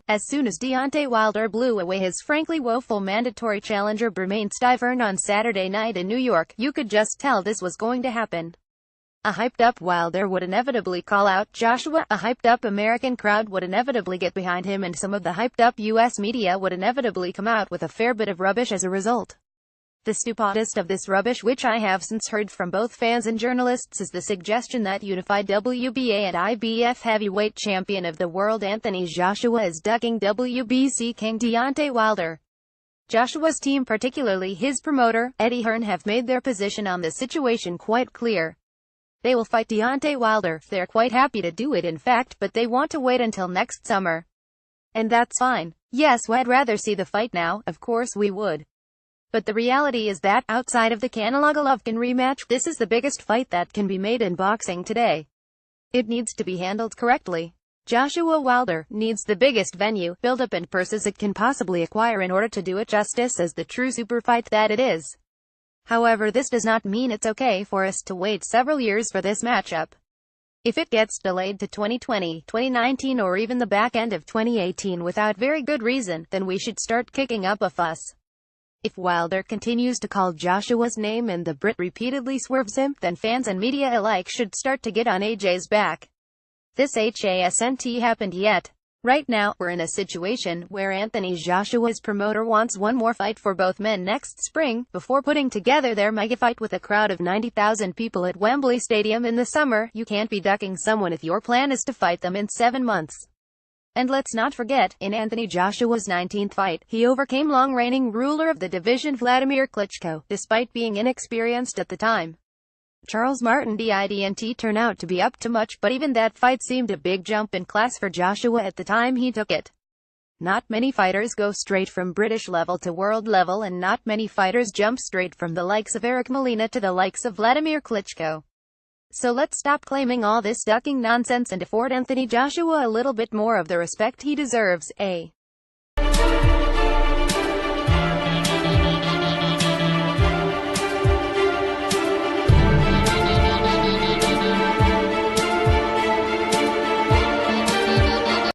As soon as Deontay Wilder blew away his frankly woeful mandatory challenger Bermane Stiverne on Saturday night in New York, you could just tell this was going to happen. A hyped-up Wilder would inevitably call out Joshua, a hyped-up American crowd would inevitably get behind him, and some of the hyped-up US media would inevitably come out with a fair bit of rubbish as a result. The stupidest of this rubbish, which I have since heard from both fans and journalists, is the suggestion that unified WBA and IBF heavyweight champion of the world Anthony Joshua is ducking WBC king Deontay Wilder. Joshua's team, particularly his promoter, Eddie Hearn, have made their position on the situation quite clear. They will fight Deontay Wilder. They're quite happy to do it, in fact, but they want to wait until next summer. And that's fine. Yes, we'd rather see the fight now, of course we would. But the reality is that, outside of the Canelo Golovkin rematch, this is the biggest fight that can be made in boxing today. It needs to be handled correctly. Joshua Wilder needs the biggest venue, build-up and purses it can possibly acquire in order to do it justice as the true super fight that it is. However, this does not mean it's okay for us to wait several years for this matchup. If it gets delayed to 2020, 2019 or even the back end of 2018 without very good reason, then we should start kicking up a fuss. If Wilder continues to call Joshua's name and the Brit repeatedly swerves him, then fans and media alike should start to get on AJ's back. This hasn't happened yet. Right now, we're in a situation where Anthony Joshua's promoter wants one more fight for both men next spring, before putting together their mega fight with a crowd of 90,000 people at Wembley Stadium in the summer. You can't be ducking someone if your plan is to fight them in 7 months. And let's not forget, in Anthony Joshua's 19th fight, he overcame long-reigning ruler of the division Vladimir Klitschko, despite being inexperienced at the time. Charles Martin didn't turn out to be up to much, but even that fight seemed a big jump in class for Joshua at the time he took it. Not many fighters go straight from British level to world level, and not many fighters jump straight from the likes of Eric Molina to the likes of Vladimir Klitschko. So let's stop claiming all this ducking nonsense and afford Anthony Joshua a little bit more of the respect he deserves.